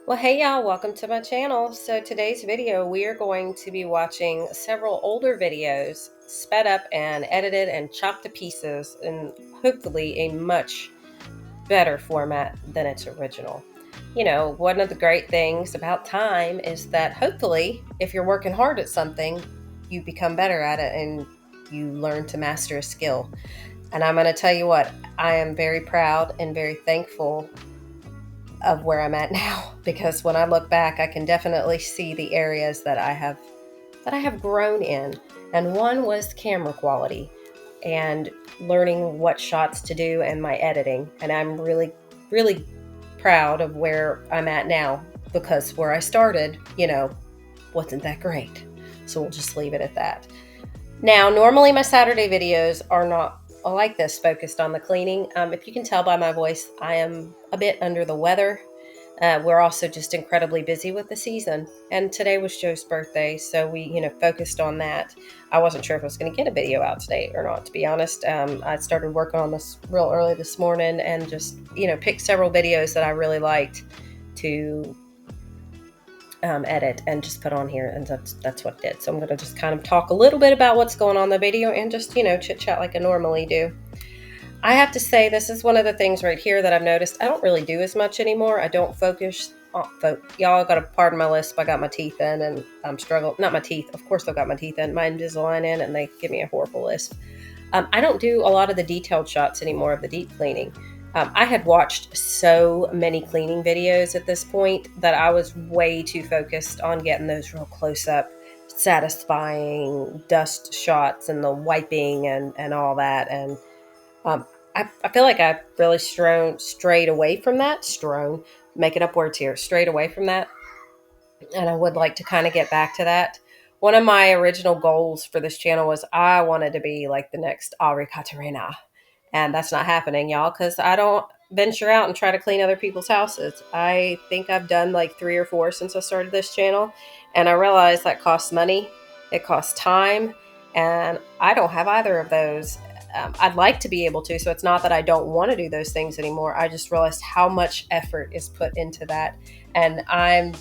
Well, hey y'all, welcome to my channel. So today's video, we are going to be watching several older videos sped up and edited and chopped to pieces in hopefully a much better format than its original. You know, one of the great things about time is that hopefully if you're working hard at something, you become better at it and you learn to master a skill. And I'm going to tell you what, I am very proud and very thankful of where I'm at now, because when I look back, I can definitely see the areas that I have grown in. And one was camera quality and learning what shots to do and my editing. And I'm really proud of where I'm at now, because where I started, wasn't that great. So we'll just leave it at that. Now, normally my Saturday videos are not like this, focused on the cleaning. If you can tell by my voice, I am a bit under the weather. We're also just incredibly busy with the season. And today was Joe's birthday, so we, focused on that. I wasn't sure if I was going to get a video out today or not, to be honest. I started working on this real early this morning and just, picked several videos that I really liked to edit and just put on here, and that's what I did. So I'm going to just kind of talk a little bit about what's going on in the video and just, chit chat like I normally do. I have to say, this is one of the things right here that I've noticed. I don't really do as much anymore. I don't focus on, y'all got to pardon my lisp. I got my teeth in and I'm struggling. Not my teeth. Of course I've got my teeth in. My Invisalign in, and they give me a horrible lisp. I don't do a lot of the detailed shots anymore of the deep cleaning. I had watched so many cleaning videos at this point that I was way too focused on getting those real close up, satisfying dust shots and the wiping and all that. And um, I feel like I've really strayed away from that. Making up words here, strayed away from that. And I would like to kind of get back to that. One of my original goals for this channel was I wanted to be like the next Ari Katerina. And that's not happening, y'all, because I don't venture out and try to clean other people's houses. I think I've done like 3 or 4 since I started this channel. And I realized that costs money, it costs time, and I don't have either of those. I'd like to be able to, so it's not that I don't want to do those things anymore. I just realized how much effort is put into that. And I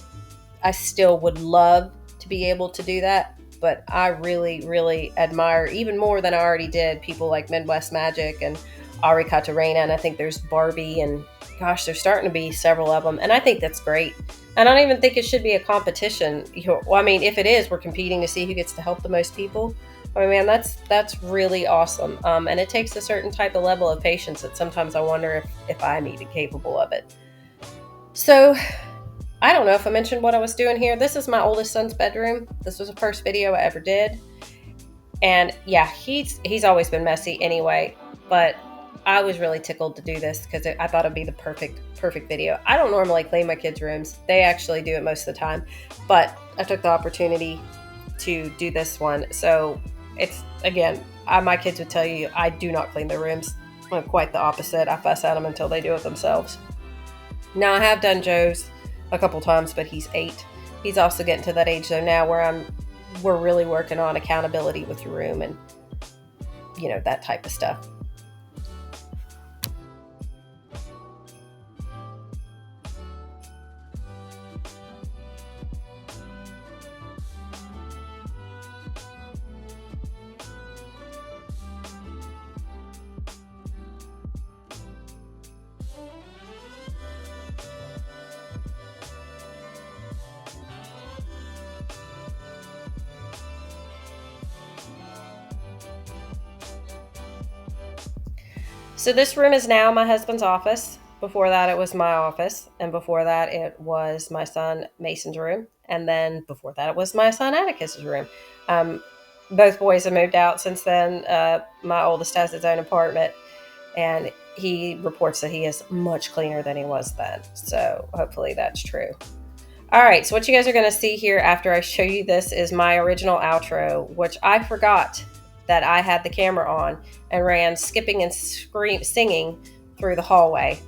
still would love to be able to do that, but I really admire, even more than I already did, people like Midwest Magic and Ari Katarina, and I think there's Barbie, and gosh, there's starting to be several of them, and I think that's great. And I don't even think it should be a competition. Well, I mean, if it is, we're competing to see who gets to help the most people. I mean, man, that's really awesome. And it takes a certain type of level of patience that sometimes I wonder if I'm even capable of it. So I don't know if I mentioned what I was doing here. This is my oldest son's bedroom. This was the first video I ever did. And yeah, he's always been messy anyway, but I was really tickled to do this because I thought it'd be the perfect video. I don't normally clean my kids' rooms. They actually do it most of the time, but I took the opportunity to do this one. So it's, again, my kids would tell you I do not clean their rooms. I'm quite the opposite. I fuss at them until they do it themselves. Now, I have done Joe's a couple times, but he's 8. He's also getting to that age though now where we're really working on accountability with your room and that type of stuff. So this room is now my husband's office. Before that, it was my office. And before that, it was my son Mason's room. And then before that, it was my son Atticus's room. Um, both boys have moved out since then. My oldest has his own apartment, and he reports that he is much cleaner than he was then. So hopefully that's true. All right, so what you guys are going to see here after I show you this is my original outro, which I forgot that I had the camera on and ran skipping and singing through the hallway.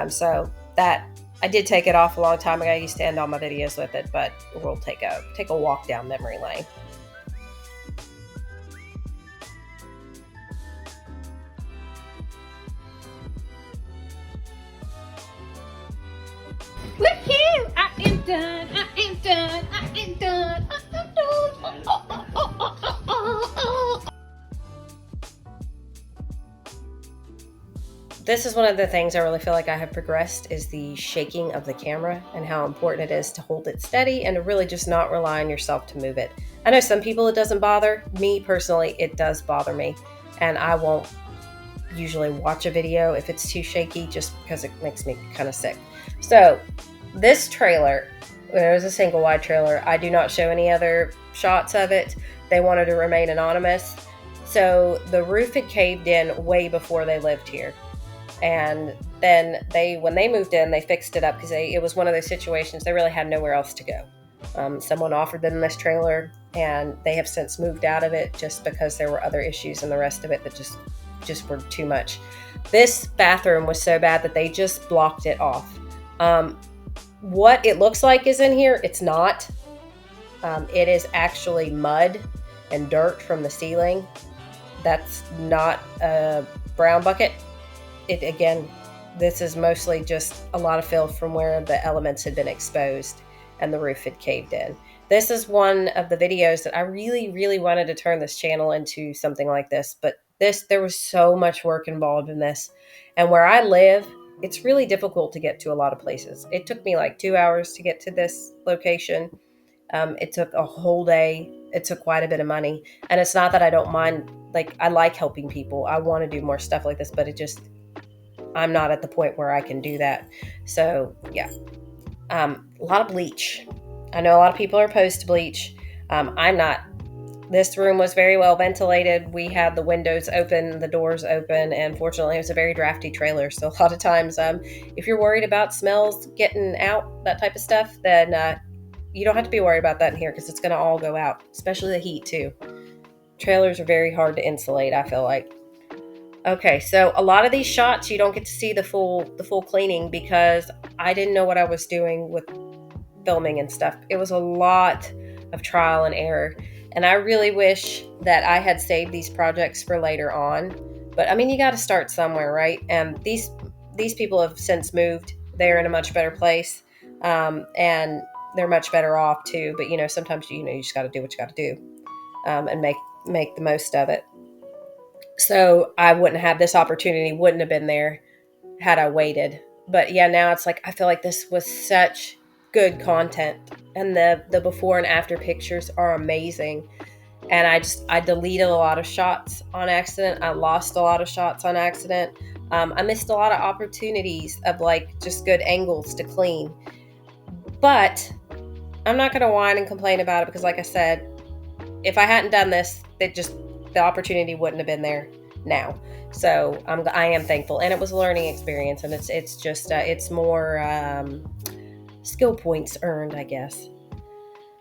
So that I did take it off a long time ago. I used to end all my videos with it, but we'll take a walk down memory lane. Look here! done. I ain't done. I ain't done. I'm done. This is one of the things I really feel like I have progressed is the shaking of the camera and how important it is to hold it steady and to really just not rely on yourself to move it. I know some people it doesn't bother. Me personally, it does bother me. And I won't usually watch a video if it's too shaky just because it makes me kind of sick. So this trailer, there was a single wide trailer. I do not show any other shots of it. They wanted to remain anonymous. So the roof had caved in way before they lived here. And then when they moved in, they fixed it up because it was one of those situations they really had nowhere else to go. Someone offered them this trailer, and they have since moved out of it just because there were other issues in the rest of it that just were too much. This bathroom was so bad that they just blocked it off. What it looks like is in here, it's not. It is actually mud and dirt from the ceiling. That's not a brown bucket. Again, this is mostly just a lot of fill from where the elements had been exposed and the roof had caved in. This is one of the videos that I really, really wanted to turn this channel into something like this, but there was so much work involved in this. And where I live, it's really difficult to get to a lot of places. It took me like 2 hours to get to this location. It took a whole day. It took quite a bit of money. And it's not that I don't mind, like I like helping people. I want to do more stuff like this, but I'm not at the point where I can do that. So yeah, a lot of bleach. I know a lot of people are opposed to bleach. I'm not. This room was very well ventilated. We had the windows open, the doors open, and fortunately it was a very drafty trailer. So a lot of times, if you're worried about smells getting out, that type of stuff, then you don't have to be worried about that in here because it's going to all go out, especially the heat too. Trailers are very hard to insulate, I feel like. Okay, so a lot of these shots you don't get to see the full cleaning because I didn't know what I was doing with filming and stuff. It was a lot of trial and error, and I really wish that I had saved these projects for later on. But I mean, you got to start somewhere, right? And these people have since moved. They're in a much better place, and they're much better off too. But sometimes you just got to do what you got to do, and make the most of it. So I wouldn't have this opportunity, wouldn't have been there had I waited. But yeah, now it's like, I feel like this was such good content and the before and after pictures are amazing. And I deleted a lot of shots on accident. I lost a lot of shots on accident. I missed a lot of opportunities of like just good angles to clean. But I'm not going to whine and complain about it because like I said, if I hadn't done this, the opportunity wouldn't have been there now. So I am thankful, and it was a learning experience, and it's more skill points earned, I guess.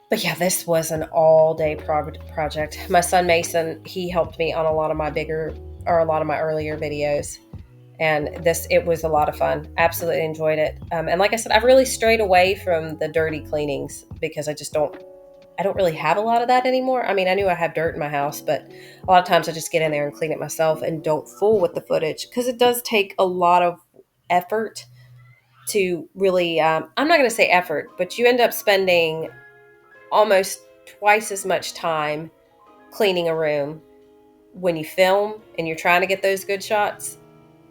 But yeah, this was an all-day project. My son Mason, he helped me on a lot of my earlier videos, and it was a lot of fun. Absolutely enjoyed it. And like I said, I've really strayed away from the dirty cleanings because I don't really have a lot of that anymore. I mean, I knew I have dirt in my house, but a lot of times I just get in there and clean it myself and don't fool with the footage because it does take a lot of effort to really, I'm not going to say effort, but you end up spending almost twice as much time cleaning a room when you film and you're trying to get those good shots,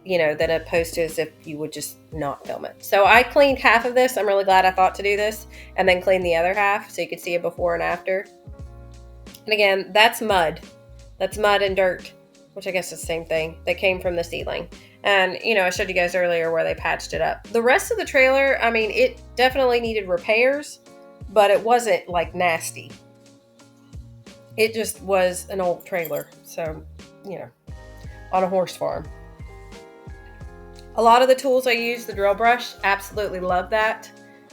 than opposed to as if you would just not film it. So I cleaned half of this. I'm really glad I thought to do this and then clean the other half so you could see a before and after. And again, that's mud. That's mud and dirt, which I guess is the same thing, that came from the ceiling. And, I showed you guys earlier where they patched it up. The rest of the trailer, I mean, it definitely needed repairs, but it wasn't like nasty. It just was an old trailer. So, on a horse farm. A lot of the tools I use, the drill brush, absolutely love that.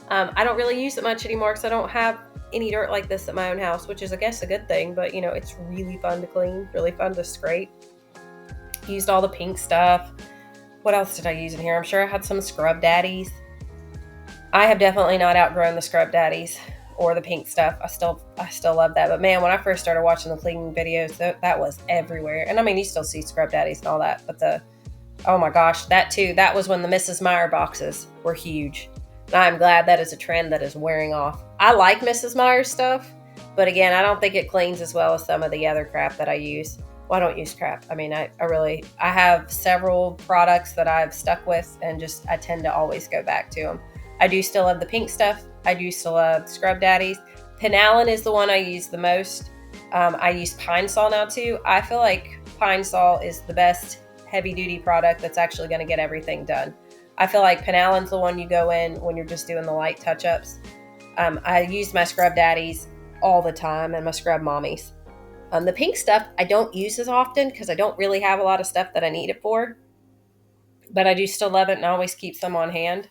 I don't really use it much anymore because I don't have any dirt like this at my own house, which is, I guess, a good thing. But, it's really fun to clean, really fun to scrape. Used all the pink stuff. What else did I use in here? I'm sure I had some Scrub Daddies. I have definitely not outgrown the Scrub Daddies or the pink stuff. I still love that. But, man, when I first started watching the cleaning videos, that was everywhere. And, I mean, you still see Scrub Daddies and all that, but oh my gosh, that too. That was when the Mrs. Meyer boxes were huge. I'm glad that is a trend that is wearing off. I like Mrs. Meyer's stuff, but again, I don't think it cleans as well as some of the other crap that I use. Well, I don't use crap. I mean, I have several products that I've stuck with, and just I tend to always go back to them. I do still love the pink stuff. I do still love Scrub Daddies. Pinalan is the one I use the most. I use Pine Sol now too. I feel like Pine Sol is the best heavy duty product that's actually going to get everything done. I feel like Pinalan's the one you go in when you're just doing the light touch-ups. I use my Scrub Daddies all the time and my Scrub Mommies. The pink stuff I don't use as often because I don't really have a lot of stuff that I need it for. But I do still love it and I always keep some on hand.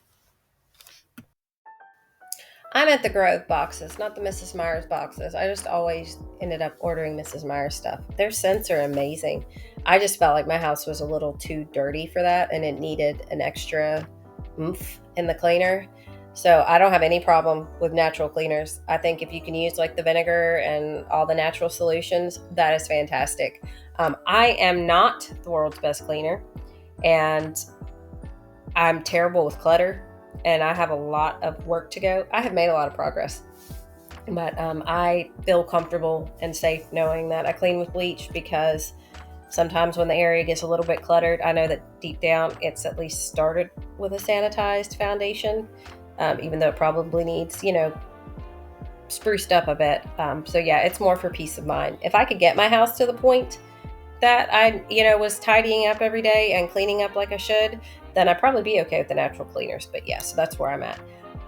I'm at the Grove boxes, not the Mrs. Meyer's boxes. I just always ended up ordering Mrs. Meyer's stuff. Their scents are amazing. I just felt like my house was a little too dirty for that and it needed an extra oomph in the cleaner. So I don't have any problem with natural cleaners. I think if you can use like the vinegar and all the natural solutions, that is fantastic. I am not the world's best cleaner and I'm terrible with clutter and I have a lot of work to go. I have made a lot of progress, but I feel comfortable and safe knowing that I clean with bleach because sometimes when the area gets a little bit cluttered, I know that deep down it's at least started with a sanitized foundation, even though it probably needs, spruced up a bit. So yeah, it's more for peace of mind. If I could get my house to the point that I, was tidying up every day and cleaning up like I should, then I'd probably be okay with the natural cleaners. But yeah, so that's where I'm at.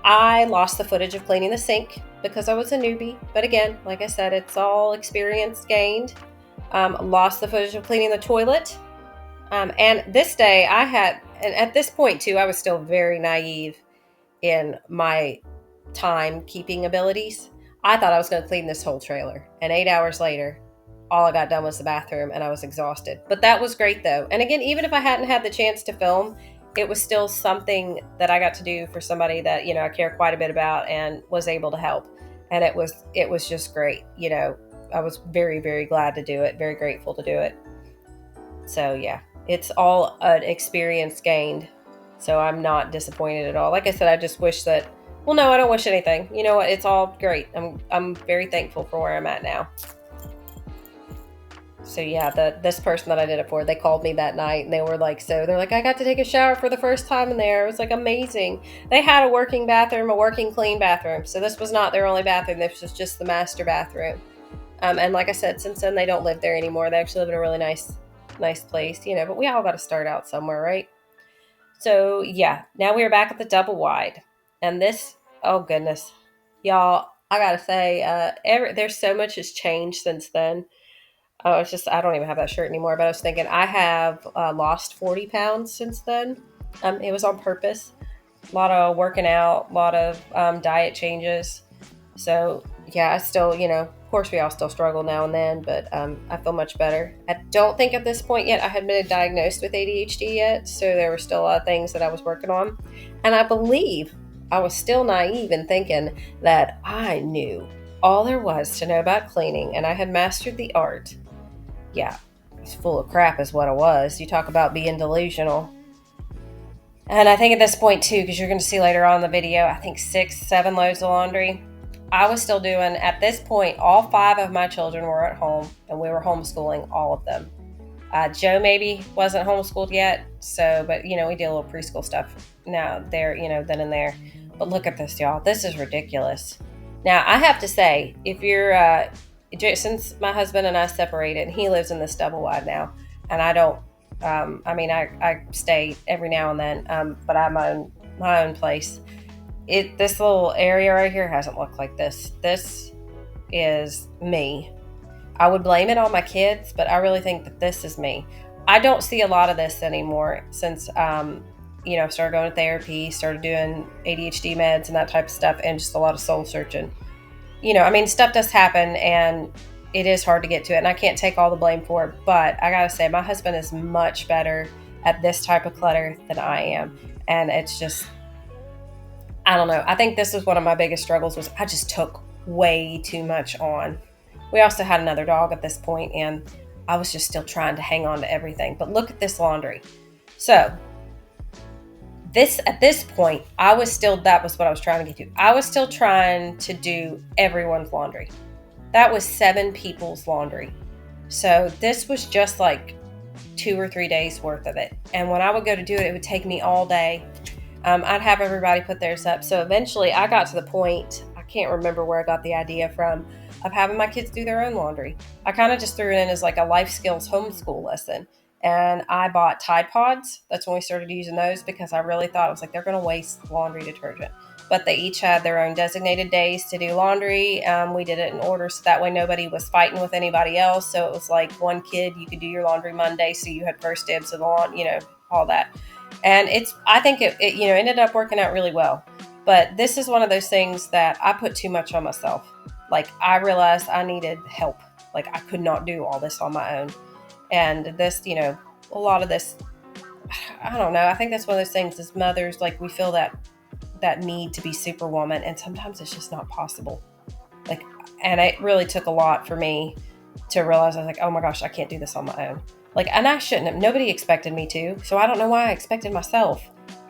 I lost the footage of cleaning the sink because I was a newbie. But again, like I said, it's all experience gained. Lost the footage of cleaning the toilet. And this day and at this point too, I was still very naive in my timekeeping abilities. I thought I was going to clean this whole trailer. And 8 hours later, all I got done was the bathroom and I was exhausted. But that was great though. And again, even if I hadn't had the chance to film, it was still something that I got to do for somebody that, I care quite a bit about and was able to help. And it was just great. I was very, very glad to do it, very grateful to do it. So yeah, it's all an experience gained. So I'm not disappointed at all. Like I said, I just wish that, well, no, I don't wish anything. You know what? It's all great. I'm very thankful for where I'm at now. So yeah, this person that I did it for, they called me that night and they're like, I got to take a shower for the first time in there. It was like amazing. They had a working bathroom, a working clean bathroom. So this was not their only bathroom. This was just the master bathroom. And like I said, since then they don't live there anymore. They actually live in a really nice place, but we all got to start out somewhere, right? So yeah, now we are back at the double wide. And this, oh goodness, y'all, I gotta say, there's so much has changed since then. I don't even have that shirt anymore, but I was thinking I have lost 40 pounds since then. It was on purpose. A lot of working out, a lot of diet changes. So yeah, I still, of course we all still struggle now and then, but I feel much better. I don't think at this point yet I had been diagnosed with ADHD yet. So there were still a lot of things that I was working on. And I believe I was still naive in thinking that I knew all there was to know about cleaning and I had mastered the art. Yeah, it's full of crap is what it was. You talk about being delusional. And I think at this point too, because you're going to see later on in the video, I think 6-7 loads of laundry. I was still doing, at this point, all 5 of my children were at home and we were homeschooling all of them. Joe maybe wasn't homeschooled yet. So, but we did a little preschool stuff now there, then and there. But look at this, y'all. This is ridiculous. Now I have to say, if you're, since my husband and I separated, he lives in this double wide now, and I don't. I stay every now and then, but I'm on my own place. This little area right here hasn't looked like this. This is me. I would blame it on my kids, but I really think that this is me. I don't see a lot of this anymore since started going to therapy, started doing ADHD meds and that type of stuff, and just a lot of soul searching. Stuff does happen and it is hard to get to it and I can't take all the blame for it, but I gotta say my husband is much better at this type of clutter than I am. And it's just, I don't know. I think this was one of my biggest struggles was I just took way too much on. We also had another dog at this point and I was just still trying to hang on to everything. But look at this laundry. So At this point, that was what I was trying to get to. I was still trying to do everyone's laundry. That was 7 people's laundry. So this was just like 2 or 3 days worth of it. And when I would go to do it, it would take me all day. I'd have everybody put theirs up. So eventually I got to the point, I can't remember where I got the idea from, of having my kids do their own laundry. I kind of just threw it in as like a life skills homeschool lesson. And I bought Tide Pods. That's when we started using those, because I really thought, I was like, they're going to waste laundry detergent. But they each had their own designated days to do laundry. We did it in order, so that way nobody was fighting with anybody else. So it was like one kid, you could do your laundry Monday, so you had first dibs of the all that. And I think it ended up working out really well. But this is one of those things that I put too much on myself. Like, I realized I needed help. Like, I could not do all this on my own. And this, a lot of this, I don't know. I think that's one of those things as mothers, like, we feel that need to be superwoman, and sometimes it's just not possible. Like, and it really took a lot for me to realize, I was like, oh my gosh, I can't do this on my own. Like, and I shouldn't have. Nobody expected me to, so I don't know why I expected myself.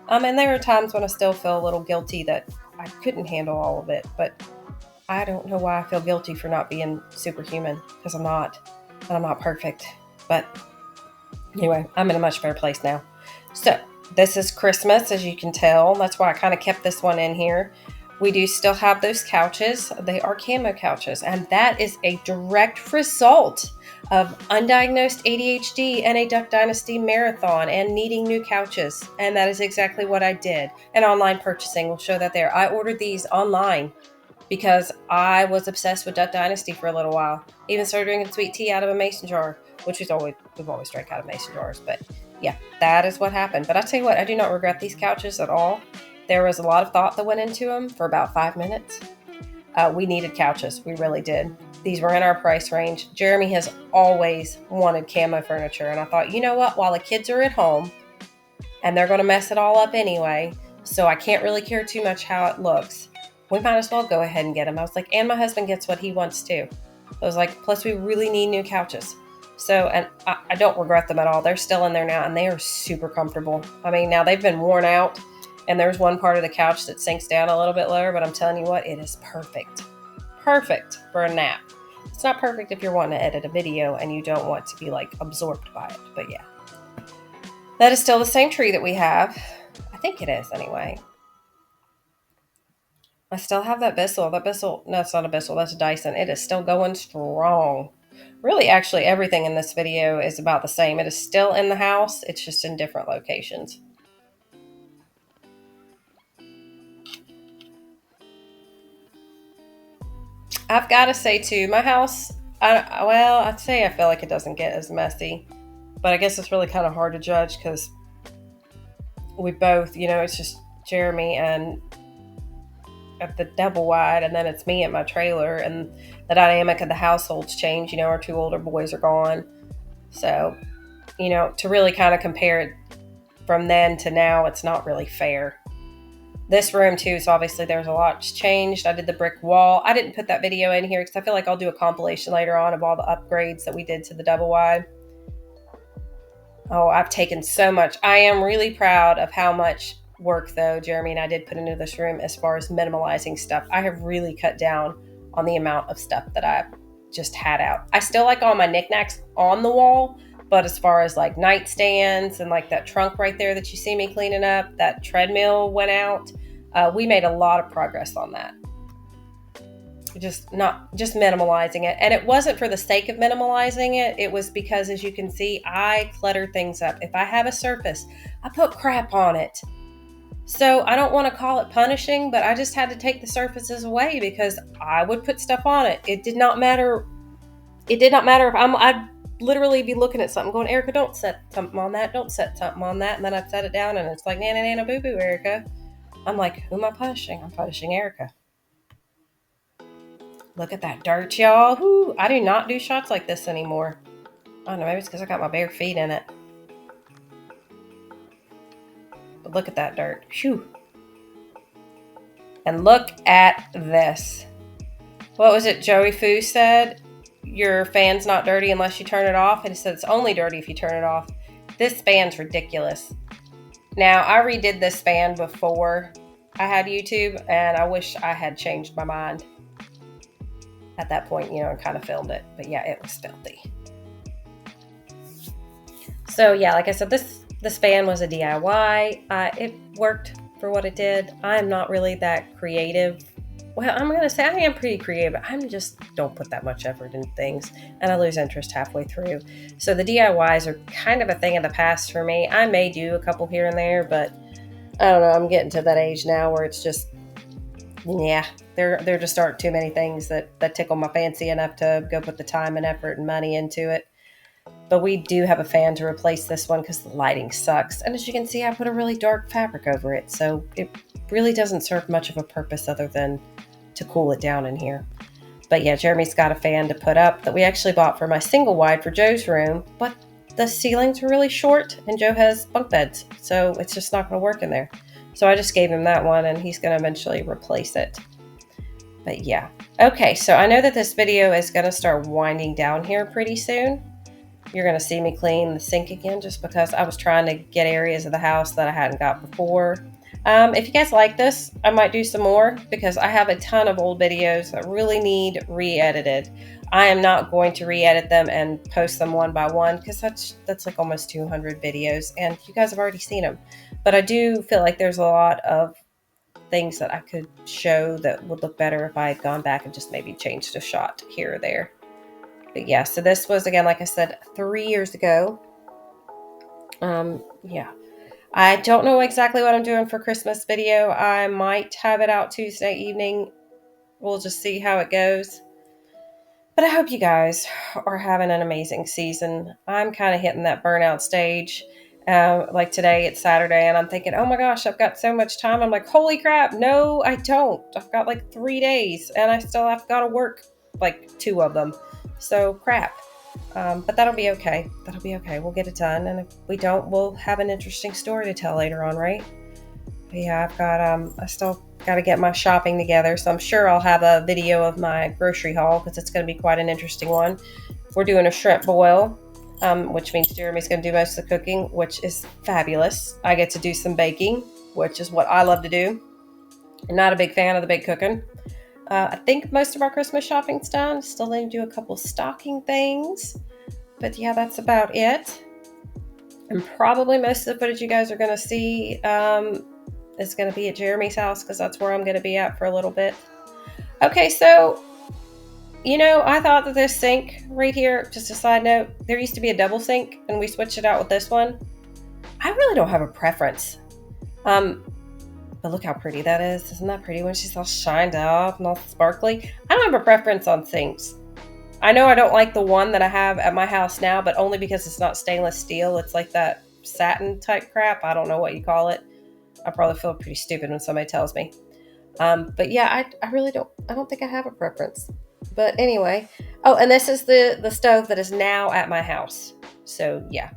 And there are times when I still feel a little guilty that I couldn't handle all of it, but I don't know why I feel guilty for not being superhuman, because I'm not, and I'm not perfect. But anyway, I'm in a much better place now. So this is Christmas, as you can tell. That's why I kind of kept this one in here. We do still have those couches. They are camo couches, and that is a direct result of undiagnosed ADHD and a Duck Dynasty marathon and needing new couches. And that is exactly what I did. And online purchasing will show that there. I ordered these online because I was obsessed with Duck Dynasty for a little while. Even started drinking sweet tea out of a mason jar, which we've always drank out of mason jars. But yeah, that is what happened. But I tell you what, I do not regret these couches at all. There was a lot of thought that went into them for about 5 minutes. We needed couches. We really did. These were in our price range. Jeremy has always wanted camo furniture. And I thought, you know what? While the kids are at home and they're going to mess it all up anyway, so I can't really care too much how it looks, we might as well go ahead and get them. I was like, and my husband gets what he wants too. I was like, plus we really need new couches. So, and I don't regret them at all. They're still in there now, and they are super comfortable. I mean, now they've been worn out, and there's one part of the couch that sinks down a little bit lower, but I'm telling you what, it is perfect. Perfect for a nap. It's not perfect if you're wanting to edit a video and you don't want to be like absorbed by it, but yeah. That is still the same tree that we have. I think it is anyway. I still have that Bissell. No, it's not a Bissell. That's a Dyson. It is still going strong. Really, actually, everything in this video is about the same. It is still in the house. It's just in different locations. I've got to say, too, my house, I'd say I feel like it doesn't get as messy. But I guess it's really kind of hard to judge because we both, it's just Jeremy and at the double wide, and then it's me at my trailer, and the dynamic of the households change. Our 2 older boys are gone. So, to really kind of compare it from then to now, it's not really fair. This room too, so obviously there's a lot changed. I did the brick wall. I didn't put that video in here because I feel like I'll do a compilation later on of all the upgrades that we did to the double wide. Oh, I've taken so much. I am really proud of how much work, though, Jeremy and I did put into this room as far as minimalizing stuff. I have really cut down on the amount of stuff that I've just had out. I still like all my knickknacks on the wall, but as far as like nightstands and like that trunk right there that you see me cleaning up, that treadmill went out. We made a lot of progress on that. Just minimalizing it. And it wasn't for the sake of minimalizing it. It was because, as you can see, I clutter things up. If I have a surface, I put crap on it. So I don't want to call it punishing, but I just had to take the surfaces away because I would put stuff on it. It did not matter. It did not matter if I'd literally be looking at something going, Erica, don't set something on that. Don't set something on that. And then I'd set it down and it's like, nana, nana, boo, boo, Erica. I'm like, who am I punishing? I'm punishing Erica. Look at that dirt, y'all. Woo, I do not do shots like this anymore. I don't know, maybe it's because I got my bare feet in it. But look at that dirt. Phew. And look at this. What was it Joey Fu said? Your fan's not dirty unless you turn it off. And he said it's only dirty if you turn it off. This fan's ridiculous. Now, I redid this fan before I had YouTube, and I wish I had changed my mind at that point, and kind of filmed it. But yeah, it was filthy. So yeah, like I said, this fan was a DIY. It worked for what it did. I'm not really that creative. Well, I'm gonna say I am pretty creative. I'm just don't put that much effort into things, and I lose interest halfway through. So the DIYs are kind of a thing of the past for me. I may do a couple here and there, but I don't know. I'm getting to that age now where it's just, yeah, there just aren't too many things that tickle my fancy enough to go put the time and effort and money into it. But we do have a fan to replace this one because the lighting sucks. And as you can see, I put a really dark fabric over it, so it really doesn't serve much of a purpose other than to cool it down in here. But yeah, Jeremy's got a fan to put up that we actually bought for my single wide for Joe's room, but the ceilings are really short and Joe has bunk beds, so it's just not going to work in there. So I just gave him that one and he's going to eventually replace it. But yeah. Okay, so I know that this video is going to start winding down here pretty soon. You're going to see me clean the sink again just because I was trying to get areas of the house that I hadn't got before. If you guys like this, I might do some more because I have a ton of old videos that really need re-edited. I am not going to re-edit them and post them one by one because that's like almost 200 videos and you guys have already seen them. But I do feel like there's a lot of things that I could show that would look better if I had gone back and just maybe changed a shot here or there. But yeah, so this was, again, like I said, 3 years ago. Yeah. I don't know exactly what I'm doing for Christmas video. I might have it out Tuesday evening. We'll just see how it goes. But I hope you guys are having an amazing season. I'm kind of hitting that burnout stage. Like today, it's Saturday, and I'm thinking, oh my gosh, I've got so much time. I'm like, holy crap, no, I don't. I've got like 3 days, and I still have got to work like 2 of them. So crap. But that'll be okay. That'll be okay. We'll get it done, and if we don't, we'll have an interesting story to tell later on, right? But yeah, I still got to get my shopping together, so I'm sure I'll have a video of my grocery haul because it's going to be quite an interesting one. We're doing a shrimp boil, which means Jeremy's going to do most of the cooking, which is fabulous. I get to do some baking, which is what I love to do. I'm not a big fan of the big cooking. I think most of our Christmas shopping's done. Still need to do a couple stocking things. But yeah, that's about it. And probably most of the footage you guys are going to see is going to be at Jeremy's house because that's where I'm going to be at for a little bit. Okay, so, I thought that this sink right here, just a side note, there used to be a double sink and we switched it out with this one. I really don't have a preference. But look how pretty that is. Isn't that pretty when she's all shined up and all sparkly? I don't have a preference on sinks. I know I don't like the one that I have at my house now, but only because it's not stainless steel. It's like that satin type crap. I don't know what you call it. I probably feel pretty stupid when somebody tells me. But yeah, I really don't think I have a preference. But anyway. Oh, and this is the stove that is now at my house. So yeah.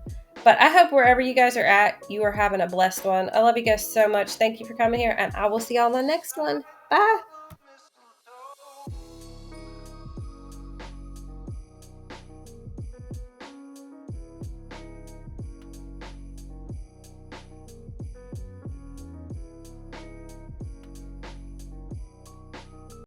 But I hope wherever you guys are at, you are having a blessed one. I love you guys so much. Thank you for coming here, and I will see y'all on the next one. Bye.